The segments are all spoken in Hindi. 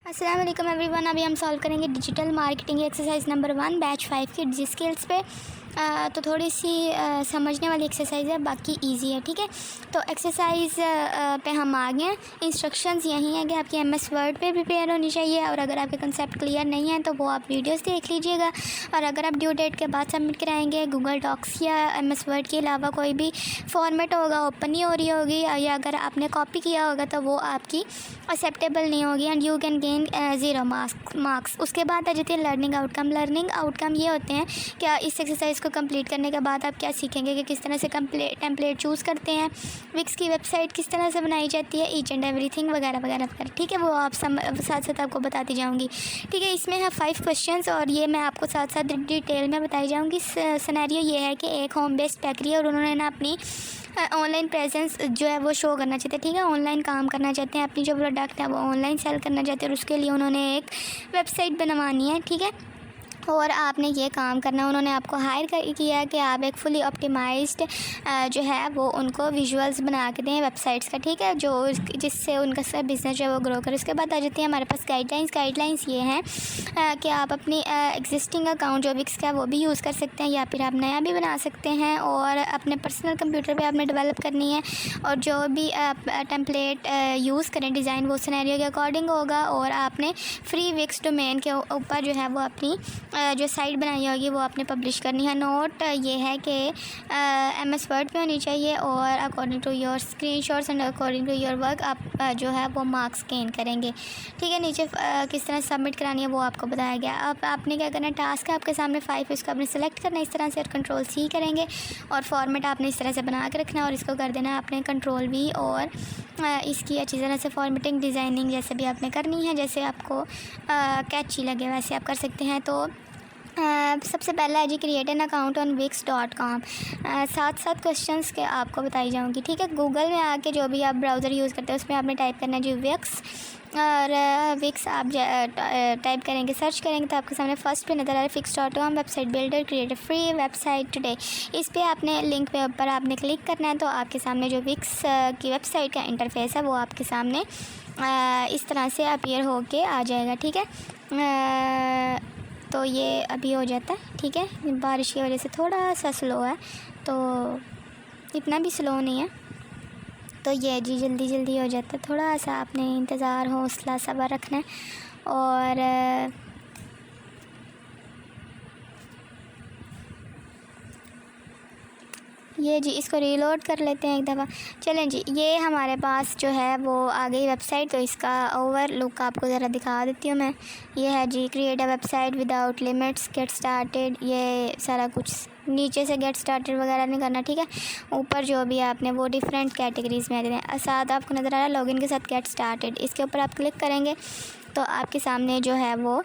अस्सलाम वालेकुम एवरीवन। अभी हम सॉल्व करेंगे digital marketing exercise number 1 batch 5 की डिजी स्किल्स पे। तो थोड़ी सी समझने वाली एक्सरसाइज है, बाकी इजी है। ठीक है, तो एक्सरसाइज पे हम आ गए हैं। इंस्ट्रक्शंस यही है कि आपकी एमएस वर्ड पे प्रिपेयर होनी चाहिए, और अगर आपके कंसेप्ट क्लियर नहीं है तो वो आप वीडियोस देख लीजिएगा। और अगर आप ड्यू डेट के बाद सबमिट कराएंगे, गूगल डॉक्स या एमएस वर्ड के अलावा कोई भी फॉर्मेट होगा ओपन नहीं हो रही होगी, या अगर आपने कॉपी किया होगा तो वो आपकी एक्सेप्टेबल नहीं होगी, and you can gain 0 marks. उसके बाद आ जाती है लर्निंग आउटकम। लर्निंग आउटकम ये होते हैं कि इस एक्सरसाइज को कंप्लीट करने के बाद आप क्या सीखेंगे कि किस तरह से टेम्पलेट चूज़ करते हैं, विक्स की वेबसाइट किस तरह से बनाई जाती है, ईच एंड एवरीथिंग वगैरह वगैरह वगैरह। ठीक है, वो आप साथ साथ आपको बताती जाऊँगी। ठीक है, इसमें है 5 क्वेश्चंस, और ये मैं आपको साथ साथ डिटेल में बताई जाऊँगी। सिनेरियो ये है कि एक होम बेस्ड बेकरी है और उन्होंने ना अपनी ऑनलाइन प्रेजेंस जो है वो शो करना चाहते हैं। ठीक है, ऑनलाइन काम करना चाहते हैं, अपनी जो प्रोडक्ट है वो ऑनलाइन सेल करना चाहते हैं, और उसके लिए उन्होंने एक वेबसाइट बनवानी है। ठीक है, और आपने ये काम करना, उन्होंने आपको हायर किया है कि आप एक फुली ऑप्टिमाइज्ड जो है वो उनको विजुअल्स बना के दें वेबसाइट्स का। ठीक है, जो जिससे उनका बिज़नेस जो है वो ग्रो करे। उसके बाद आ जाती है हमारे पास गाइडलाइंस ये हैं कि आप अपनी एग्जिस्टिंग अकाउंट जो विक्स का है वो भी यूज़ कर सकते हैं, या फिर आप नया भी बना सकते हैं, और अपने पर्सनल कंप्यूटर पे आपने डेवलप करनी है। और जो भी आप टेम्पलेट यूज़ करें डिज़ाइन, वो सिनेरियो के अकॉर्डिंग होगा, और आपने फ्री विक्स डोमेन के ऊपर जो है वो अपनी जो साइट बनाई होगी वो आपने पब्लिश करनी है। नोट ये है कि एमएस वर्ड पे होनी चाहिए, और according to your screenshots and according to your work आप जो है वो मार्क्स गेन करेंगे। ठीक है, नीचे किस तरह सबमिट करानी है वो आपको बताया गया। अब आपने क्या करना है, टास्क है आपके सामने 5, इसको आपने सेलेक्ट करना है इस तरह से, और कंट्रोल C करेंगे, और फॉर्मेट आपने इस तरह से बना के रखना है, और इसको कर देना है आपने कंट्रोल V, और इसकी अच्छी तरह से फॉर्मेटिंग डिज़ाइनिंग जैसे भी आपने करनी है, जैसे आपको कैची लगे वैसे आप कर सकते हैं। तो सबसे पहला है जी create an account on wix.com। 7 questions के आपको बताई जाऊंगी। ठीक है, गूगल में आके जो भी आप ब्राउज़र यूज़ करते हैं उसमें आपने टाइप करना है जी विक्स, और विक्स आप टाइप करेंगे, सर्च करेंगे तो आपके सामने फर्स्ट पे नज़र आ रहा है wix.com website builder, create free website today. इस पर आपने लिंक पे ऊपर आपने क्लिक करना है, तो आपके सामने जो विक्स की वेबसाइट का इंटरफेस है वो आपके सामने इस तरह से अपीयर होके आ जाएगा। ठीक है, तो ये अभी हो जाता है। ठीक है, बारिश की वजह से थोड़ा सा स्लो है, तो इतना भी स्लो नहीं है, तो ये जी जल्दी जल्दी हो जाता है। थोड़ा सा आपने इंतज़ार हौसला सब्र रखना है, और ये जी इसको रीलोड कर लेते हैं एक दफ़ा। चलें जी, ये हमारे पास जो है वो आ गई वेबसाइट, तो इसका ओवर लुक आपको ज़रा दिखा देती हूँ मैं। ये है जी create a website without limits, get started, ये सारा कुछ नीचे से गेट स्टार्टेड वगैरह नहीं करना। ठीक है, ऊपर जो भी आपने वो डिफरेंट कैटेगरीज़ में देना है। साथ आपको नज़र आ रहा है लॉगिन के साथ गेट स्टार्टेड, इसके ऊपर आप क्लिक करेंगे तो आपके सामने जो है वो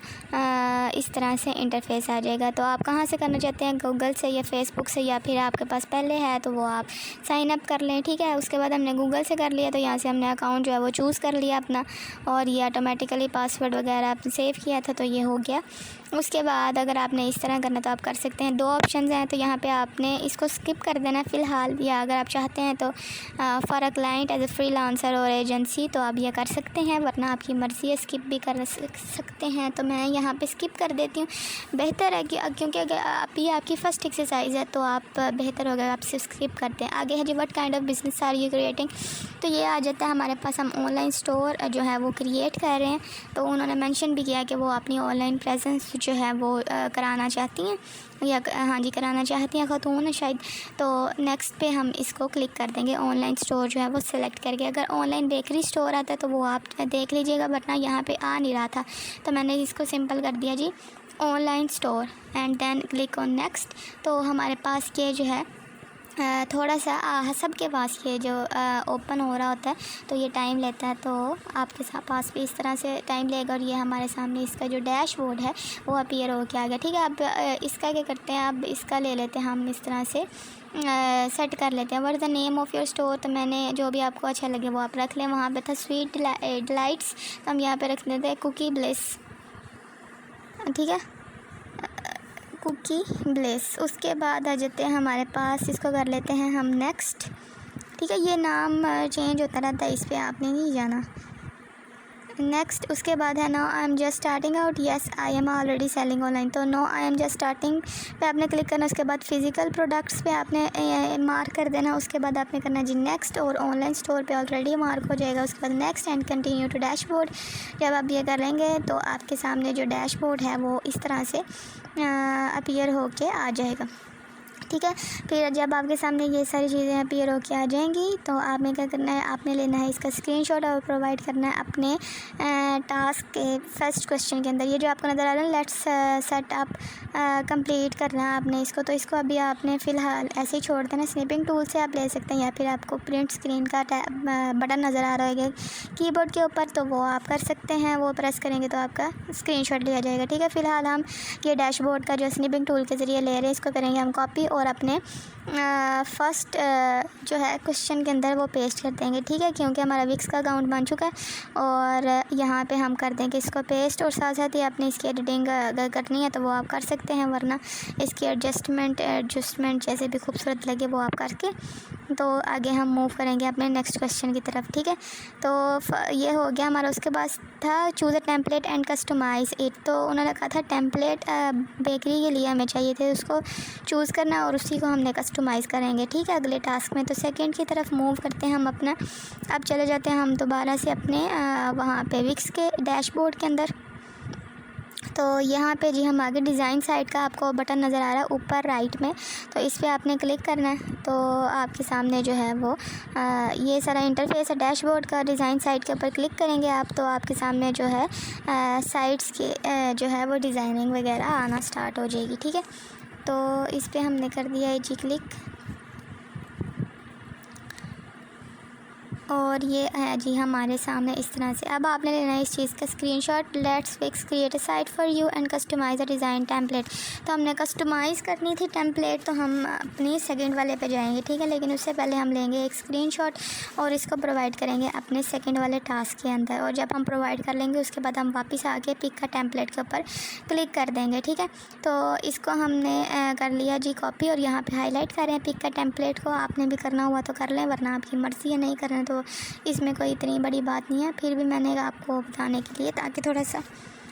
इस तरह से इंटरफेस आ जाएगा। तो आप कहाँ से करना चाहते हैं, गूगल से या फेसबुक से, या फिर आपके पास पहले है तो वो आप साइन अप कर लें। ठीक है, उसके बाद हमने गूगल से कर लिया, तो यहाँ से हमने अकाउंट जो है वो चूज़ कर लिया अपना, और ये ऑटोमेटिकली पासवर्ड वगैरह आपने सेव किया था तो ये हो गया। उसके बाद अगर आपने इस तरह करना तो आप कर सकते हैं। 2 ऑप्शन हैं, तो यहाँ पे आपने इसको स्किप कर देना फ़िलहाल, या अगर आप चाहते हैं तो for a client as a freelancer और एजेंसी तो आप ये कर सकते हैं, वरना आपकी मर्ज़ी है, स्किप भी कर सकते हैं। तो मैं यहाँ पे स्किप कर देती हूँ, बेहतर है कि क्योंकि अगर ये आपकी फ़र्स्ट एक्सरसाइज है तो आप बेहतर होगा आप सिर्फ स्किप करते हैं। आगे है जी what kind of business are you creating, तो ये आ जाता है हमारे पास, हम ऑनलाइन स्टोर जो है वो क्रिएट कर रहे हैं। तो उन्होंने मेंशन भी किया कि वो अपनी ऑनलाइन प्रेजेंस जो है वो कराना चाहती हैं, या हाँ जी कराना चाहती हैं ख़ातून शायद। तो नेक्स्ट पे हम इसको क्लिक कर देंगे, ऑनलाइन स्टोर जो है वो सिलेक्ट करके। अगर ऑनलाइन बेकरी स्टोर आता है तो वो आप देख लीजिएगा, वरना यहाँ पे आ नहीं रहा था, तो मैंने इसको सिंपल कर दिया जी online store, and then click on next. तो हमारे पास ये जो है थोड़ा सा सबके पास ये जो ओपन हो रहा होता है तो ये टाइम लेता है, तो आपके पास भी इस तरह से टाइम लेगा। और ये हमारे सामने इसका जो डैशबोर्ड है वो अपीयर हो के आ गया। ठीक है, अब इसका क्या करते हैं, अब इसका ले लेते हैं हम, इस तरह से सेट कर लेते हैं। What is the name of your store, तो मैंने जो भी आपको अच्छा लगे वो आप रख लें। वहाँ पे था स्वीट डिलाइट्स, तो हम यहाँ पे रख देते हैं कुकी ब्लिस। ठीक है, कुकी ब्लेस। उसके बाद आ जाते हैं हमारे पास, इसको कर लेते हैं हम नेक्स्ट। ठीक है, ये नाम चेंज होता रहता है, इस पर आपने नहीं जाना। नेक्स्ट उसके बाद है no I am just starting out, yes I am already selling online, तो no I am just starting पे आपने क्लिक करना। उसके बाद फिजिकल प्रोडक्ट्स पे आपने मार्क कर देना। उसके बाद आपने करना जी नेक्स्ट, और ऑनलाइन स्टोर पे ऑलरेडी मार्क हो जाएगा। उसके बाद next and continue to dashboard. जब आप ये करेंगे तो आपके सामने जो डैशबोर्ड है वो इस तरह से अपीयर होके आ जाएगा, ठीक है। फिर जब आपके सामने ये सारी चीज़ें अपीयर होके आ जाएंगी तो आपने क्या करना है, आपने लेना है इसका स्क्रीनशॉट और प्रोवाइड करना है अपने टास्क के फर्स्ट क्वेश्चन के अंदर। ये जो आपको नज़र आ रहा है लेट्स सेट अप कंप्लीट करना है आपने इसको, तो इसको अभी आपने फ़िलहाल ऐसे ही छोड़ देना। स्निपिंग टूल से आप ले सकते हैं, या फिर आपको प्रिंट स्क्रीन का बटन नज़र आ रहा होगा कीबोर्ड के ऊपर, तो वो आप कर सकते हैं। वो प्रेस करेंगे तो आपका स्क्रीनशॉट लिया जाएगा, ठीक है। फ़िलहाल हम ये डैशबोर्ड का जो स्निपिंग टूल के ज़रिए ले रहे हैं इसको करेंगे हम कॉपी, और अपने फर्स्ट जो है क्वेश्चन के अंदर वो पेस्ट कर देंगे, ठीक है, क्योंकि हमारा विक्स का अकाउंट बन चुका है। और यहाँ पे हम कर देंगे इसको पेस्ट, और साथ साथ ही आपने इसकी एडिटिंग अगर करनी है तो वो आप कर सकते हैं, वरना इसकी एडजस्टमेंट जैसे भी खूबसूरत लगे वो आप करके तो आगे हम मूव करेंगे अपने नेक्स्ट क्वेश्चन की तरफ, ठीक है। तो ये हो गया हमारा। उसके बाद था choose a template and customise it, तो उन्होंने कहा था टेम्पलेट बेकरी के लिए हमें चाहिए थे, उसको चूज़ करना और उसी को हमने कस्टमाइज़ करेंगे, ठीक है, अगले टास्क में। तो सेकंड की तरफ मूव करते हैं हम अपना। अब चले जाते हैं हम दोबारा से अपने वहाँ पे विक्स के डैशबोर्ड के अंदर। तो यहाँ पे जी हम आगे डिज़ाइन साइड का आपको बटन नज़र आ रहा है ऊपर राइट में, तो इस पर आपने क्लिक करना है। तो आपके सामने जो है वो ये सारा इंटरफेस है डैशबोर्ड का। डिज़ाइन साइड के ऊपर क्लिक करेंगे आप तो आपके सामने जो है साइड्स के जो है वो डिज़ाइनिंग वगैरह आना स्टार्ट हो जाएगी, ठीक है। तो इस पर हमने कर दिया है जी क्लिक, और ये है जी हमारे सामने इस तरह से। अब आपने लेना है इस चीज़ का screenshot. Let's fix create a site for you and customise a design template. तो हमने कस्टमाइज़ करनी थी टेम्पलेट, तो हम अपनी सेकंड वाले पे जाएंगे, ठीक है, लेकिन उससे पहले हम लेंगे एक स्क्रीनशॉट और इसको प्रोवाइड करेंगे अपने सेकंड वाले टास्क के अंदर। और जब हम प्रोवाइड कर लेंगे उसके बाद हम वापस आके पिक का टेम्पलेट के ऊपर क्लिक कर देंगे, ठीक है। तो इसको हमने कर लिया जी कॉपी, और यहाँ पर हाईलाइट कर रहे हैं पिक का टेम्पलेट को। आपने भी करना हुआ तो कर लें, वरना आपकी मर्ज़ी है, नहीं करना तो इसमें कोई इतनी बड़ी बात नहीं है। फिर भी मैंने आपको बताने के लिए ताकि थोड़ा सा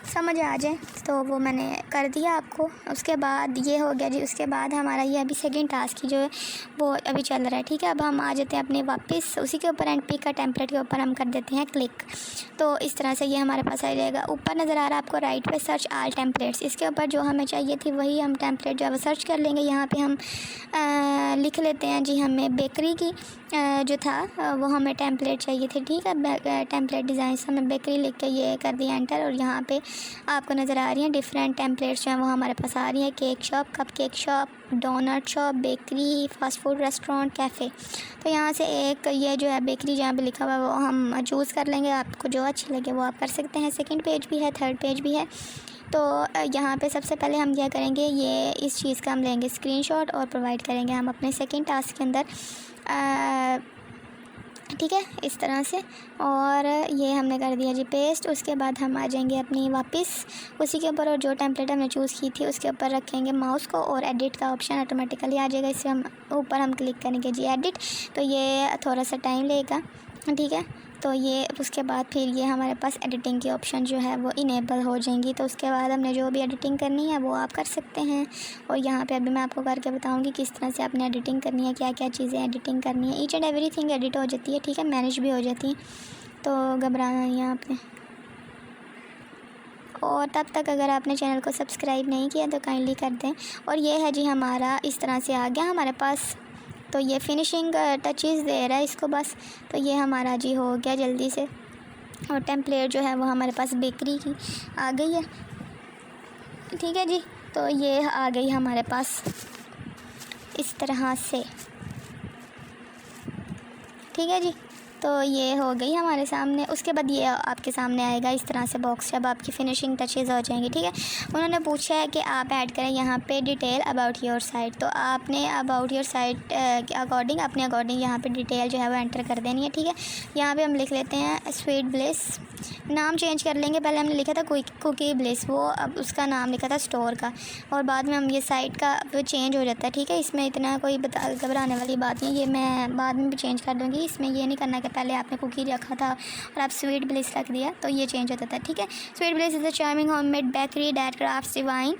समझ आ जाए तो वो मैंने कर दिया आपको। उसके बाद ये हो गया जी। उसके बाद हमारा ये अभी सेकंड टास्क जो है वो अभी चल रहा है, ठीक है। अब हम आ जाते हैं अपने वापस उसी के ऊपर एंड पिक का टेम्पलेट के ऊपर हम कर देते हैं क्लिक। तो इस तरह से ये हमारे पास आ जाएगा। ऊपर नज़र आ रहा है आपको राइट पे सर्च ऑल टेम्पलेट्स, इसके ऊपर जो हमें चाहिए थी वही हम टेम्पलेट जो है वो सर्च कर लेंगे। यहाँ पर हम लिख लेते हैं जी हमें बेकरी की जो था वो हमें टेम्पलेट चाहिए थे, ठीक है। टेम्पलेट डिज़ाइन से हमें बेकरी लिख के ये कर दिया एंटर, और यहाँ पे आपको नज़र आ रही हैं डिफरेंट टेम्पलेट्स जो हैं वो हमारे पास आ रही हैं। Cake shop, cupcake shop, doughnut shop, bakery, fast food restaurant, cafe. तो यहाँ से एक ये जो है बेकरी जहाँ पे लिखा हुआ है वो हम चूज़ कर लेंगे। आपको जो अच्छी लगे वो आप कर सकते हैं। सेकंड पेज भी है, थर्ड पेज भी है। तो यहाँ पे सबसे पहले हम क्या करेंगे, ये इस चीज़ का हम लेंगे स्क्रीनशॉट और प्रोवाइड करेंगे हम अपने सेकंड टास्क के अंदर, ठीक है, इस तरह से। और ये हमने कर दिया जी पेस्ट। उसके बाद हम आ जाएंगे अपनी वापस उसी के ऊपर, और जो टेम्पलेट हमने चूज़ की थी उसके ऊपर रखेंगे माउस को, और एडिट का ऑप्शन ऑटोमेटिकली आ जाएगा। इससे हम ऊपर हम क्लिक करेंगे जी एडिट, तो ये थोड़ा सा टाइम लेगा, ठीक है। तो ये उसके बाद फिर ये हमारे पास एडिटिंग की ऑप्शन जो है वो इनेबल हो जाएंगी। तो उसके बाद हमने जो भी एडिटिंग करनी है वो आप कर सकते हैं। और यहाँ पे अभी मैं आपको करके बताऊँगी किस तरह से आपने एडिटिंग करनी है, क्या क्या चीज़ें एडिटिंग करनी है। ईच एंड एवरीथिंग एडिट हो जाती है, ठीक है, मैनेज भी हो जाती है, तो घबराना नहीं है आपने। और तब तक अगर आपने चैनल को सब्सक्राइब नहीं किया तो काइंडली कर दें। और ये है जी हमारा इस तरह से आ गया हमारे पास। तो ये फिनिशिंग टचेस दे रहा है इसको बस। तो ये हमारा जी हो गया जल्दी से, और टेम्पलेट जो है वो हमारे पास बेकरी की आ गई है, ठीक है जी। तो ये आ गई हमारे पास इस तरह से, ठीक है जी। तो ये हो गई हमारे सामने। उसके बाद ये आपके सामने आएगा इस तरह से बॉक्स, जब आपकी फिनिशिंग टचेज़ हो जाएंगी, ठीक है। उन्होंने पूछा है कि आप ऐड करें यहाँ पे डिटेल अबाउट योर साइट। तो आपने अबाउट योर साइट के अकॉर्डिंग अपने अकॉर्डिंग यहाँ पे डिटेल जो है वो एंटर कर देनी है, ठीक है। यहाँ पे हम लिख लेते हैं स्वीट ब्लिस, नाम चेंज कर लेंगे। पहले हमने लिखा था कुकी ब्लिस, वो अब उसका नाम लिखा था स्टोर का, और बाद में हम ये साइट का वो चेंज हो जाता है, ठीक है। इसमें इतना कोई घबराने वाली बात नहीं है, ये मैं बाद में भी चेंज कर दूँगी। इसमें ये नहीं करना कि पहले आपने कुकी रखा था और आप स्वीट ब्लिस रख दिया तो ये चेंज होता था, ठीक है। Sweet bliss is a charming homemade bakery that crafts divine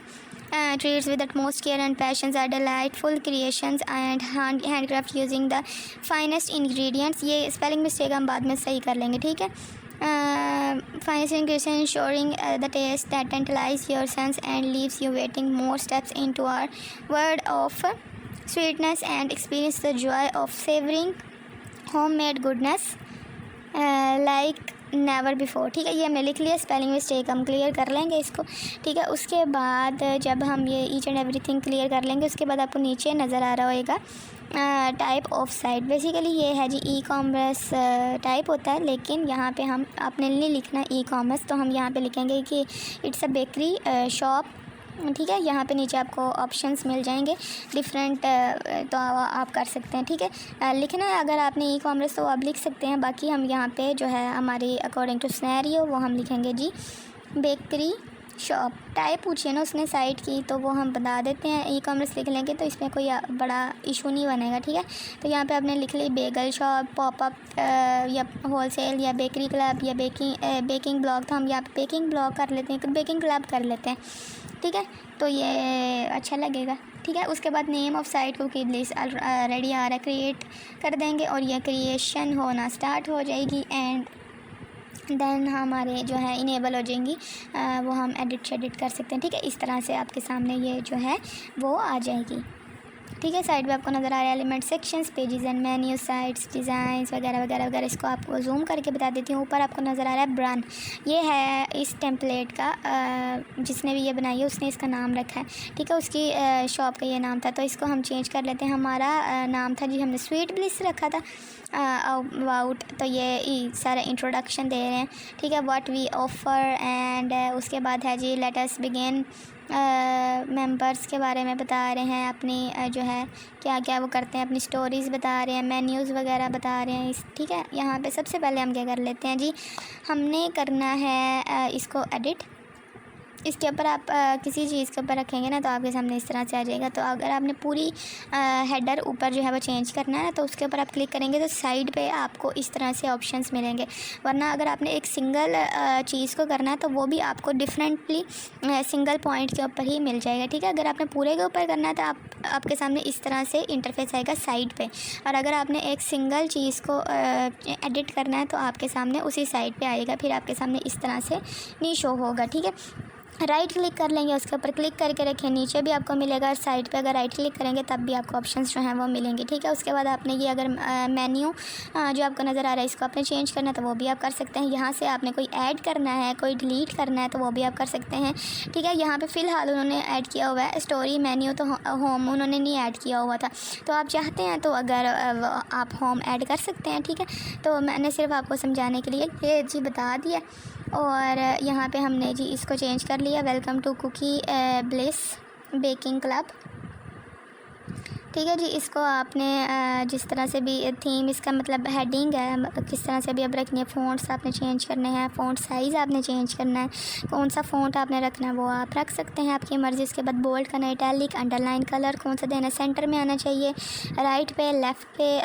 treats with utmost care and passions are delightful creations and handcraft using the finest ingredients। ये स्पेलिंग मिस्टेक हम बाद में सही कर लेंगे, ठीक है। finest ingredients ensuring the taste that tantalizes your sense and leaves you waiting more steps into our world of sweetness and experience the joy of savoring homemade goodness like never before, ठीक है। ये हमने लिख लिया, स्पेलिंग मिस्टेक हम क्लियर कर लेंगे इसको, ठीक है। उसके बाद जब हम ये ईच एंड एवरीथिंग क्लियर कर लेंगे उसके बाद आपको नीचे नज़र आ रहा होगा टाइप ऑफ साइट। बेसिकली ये है जी ई कॉमर्स टाइप होता है, लेकिन यहाँ पे हम आपने नहीं लिखना ई कॉमर्स, तो हम यहाँ पे लिखेंगे कि इट्स अ बेकरी शॉप, ठीक है। यहाँ पे नीचे आपको ऑप्शंस मिल जाएंगे डिफरेंट, तो आप कर सकते हैं, ठीक है। लिखना है अगर आपने ई कॉमर्स तो आप लिख सकते हैं, बाकी हम यहाँ पे जो है हमारी अकॉर्डिंग टू सिनेरियो वो हम लिखेंगे जी बेकरी शॉप। टाइप पूछिए ना उसने साइट की तो वो हम बता देते हैं, ई कॉमर्स लिख लेंगे तो इसमें कोई बड़ा इशू नहीं बनेगा, ठीक है। तो यहाँ पे आपने लिख ली बेगल शॉप, पॉपअप या होलसेल या बेकरी क्लब या बेकिंग ब्लॉक, तो हम यहाँ पे बेकिंग ब्लॉक कर लेते हैं, तो बेकिंग क्लब कर लेते हैं, ठीक है। तो ये अच्छा लगेगा, ठीक है। उसके बाद नेम ऑफ साइट को की ब्लिस रेडी आ रहा है, क्रिएट कर देंगे और ये क्रिएशन होना स्टार्ट हो जाएगी एंड देन हमारे जो है इनेबल हो जाएंगी, वो हम एडिट शेडिट कर सकते हैं, ठीक है। इस तरह से आपके सामने ये जो है वो आ जाएगी, ठीक है। साइड पे आपको नज़र आ रहा है element sections, pages and menu, sites, designs वगैरह वगैरह वगैरह। इसको आपको जूम करके बता देती हूँ। ऊपर आपको नज़र आ रहा है ब्रांड, ये है इस टेम्पलेट का, जिसने भी ये बनाई है उसने इसका नाम रखा है, ठीक है। उसकी शॉप का ये नाम था, तो इसको हम चेंज कर लेते हैं। हमारा नाम था जी, हमने स्वीट ब्लिस रखा था अबाउट, तो ये सारा इंट्रोडक्शन दे रहे हैं, ठीक है। व्हाट वी ऑफ़र एंड उसके बाद है जी लेट अस बिगिन, मेंबर्स के बारे में बता रहे हैं, अपनी जो है क्या क्या वो करते हैं, अपनी स्टोरीज़ बता रहे हैं, मेन्यूज़ वगैरह बता रहे हैं ठीक है। यहाँ पे सबसे पहले हम क्या कर लेते हैं जी, हमने करना है इसको एडिट। इसके ऊपर आप किसी चीज़ के ऊपर रखेंगे ना तो आपके सामने इस तरह से आ जाएगा। तो अगर आपने पूरी हेडर ऊपर जो है वो चेंज करना है ना, तो उसके ऊपर आप क्लिक करेंगे तो साइड पे आपको इस तरह से ऑप्शंस मिलेंगे। वरना अगर आपने एक सिंगल चीज़ को करना है तो वो भी आपको डिफरेंटली सिंगल पॉइंट के ऊपर ही मिल जाएगा, ठीक है। अगर आपने पूरे के ऊपर करना है तो आपके सामने इस तरह से इंटरफेस आएगा साइड पे, और अगर आपने एक सिंगल चीज़ को एडिट करना है तो आपके सामने उसी साइड पे आएगा, फिर आपके सामने इस तरह से नहीं शो होगा, ठीक है। राइट क्लिक कर लेंगे, उसके ऊपर क्लिक करके रखें, नीचे भी आपको मिलेगा साइड पे, अगर राइट क्लिक करेंगे तब भी आपको ऑप्शंस जो हैं वो मिलेंगे, ठीक है। उसके बाद आपने ये अगर मेन्यू जो आपको नज़र आ रहा है इसको आपने चेंज करना है तो वो भी आप कर सकते हैं। यहाँ से आपने कोई ऐड करना है, कोई डिलीट करना है तो वो भी आप कर सकते हैं, ठीक है। यहाँ पे फ़िलहाल उन्होंने ऐड किया हुआ है स्टोरी मेन्यू, तो होम उन्होंने नहीं ऐड किया हुआ था, तो आप चाहते हैं तो अगर आप होम ऐड कर सकते हैं, ठीक है। तो मैंने सिर्फ आपको समझाने के लिए ये जी बता दिया। और यहाँ पे हमने जी इसको चेंज कर लिया, welcome to cookie bliss baking club, ठीक है जी। इसको आपने जिस तरह से भी थीम, इसका मतलब हेडिंग है, किस तरह से भी अब रखनी है, फ़ॉन्ट्स आपने चेंज करने हैं, फ़ॉन्ट साइज़ आपने चेंज करना है, कौन सा फ़ॉन्ट आपने रखना है वो आप रख सकते हैं, आपकी मर्ज़ी। इसके बाद बोल्ड करना, इटैलिक, अंडरलाइन, कलर कौन सा देना है, सेंटर में आना चाहिए, राइट पे, लेफ़्ट पे,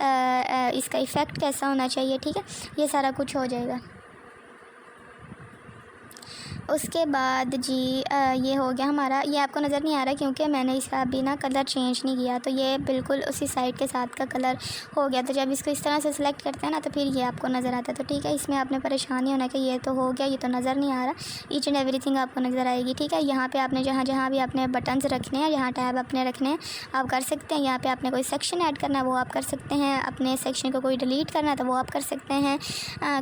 इसका इफ़ेक्ट कैसा होना चाहिए, ठीक है। ये सारा कुछ हो जाएगा। उसके बाद जी ये हो गया हमारा, ये आपको नज़र नहीं आ रहा क्योंकि मैंने इसका अभी ना कलर चेंज नहीं किया, तो ये बिल्कुल उसी साइड के साथ का कलर हो गया। तो जब इसको इस तरह से सिलेक्ट करते हैं ना तो फिर ये आपको नज़र आता है, तो ठीक है। इसमें आपने परेशानी होना कि ये तो हो गया, ये तो नज़र नहीं आ रहा, ईच एंड एवरीथिंग आपको नज़र आएगी, ठीक है। यहाँ पर आपने जहाँ जहाँ भी आपने बटन्स रखने हैं, जहाँ टैब अपने रखने हैं आप कर सकते हैं। यहाँ पर आपने कोई सेक्शन ऐड करना है वो आप कर सकते हैं, अपने सेक्शन को कोई डिलीट करना है तो वो आप कर सकते हैं,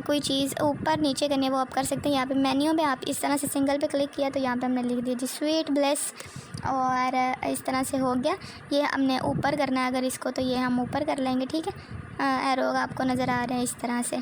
कोई चीज़ ऊपर नीचे करनी है वो आप कर सकते हैं। यहाँ पर मेन्यू में आप इस तरह से सिंगल पे क्लिक किया तो यहाँ पे हमने लिख दिया जी स्वीट ब्लिस, और इस तरह से हो गया। ये हमने ऊपर करना है अगर इसको, तो ये हम ऊपर कर लेंगे, ठीक है। एरो आपको नज़र आ रहे हैं इस तरह से,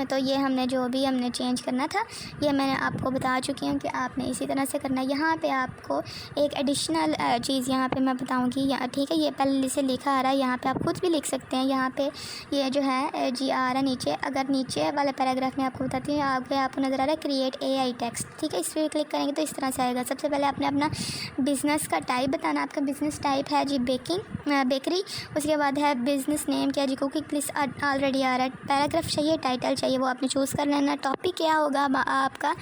तो ये हमने जो भी हमने चेंज करना था ये मैंने आपको बता चुकी हूँ कि आपने इसी तरह से करना है। यहाँ पे आपको एक एडिशनल चीज़ यहाँ पे मैं बताऊँगी, यहाँ ठीक है, ये पहले से लिखा आ रहा है, यहाँ पे आप खुद भी लिख सकते हैं। यहाँ पे ये जो है जी आ रहा है नीचे, अगर नीचे वाले पैराग्राफ में आपको बताती हूँ, आगे आपको नज़र आ रहा है क्रिएट AI टेक्स्ट, ठीक है। इस पर क्लिक करेंगे तो इस तरह से आएगा। सबसे पहले आपने अपना बिज़नेस का टाइप बताना, आपका बिज़नेस टाइप है जी बेकरी, उसके बाद है बिज़नेस नेम क्या जी कुकिंग प्लीज़ ऑलरेडी आ रहा है। पैराग्राफ चाहिए, टाइटल चाहिए, वो आपने चूज़ कर लेना। टॉपिक क्या होगा आपका,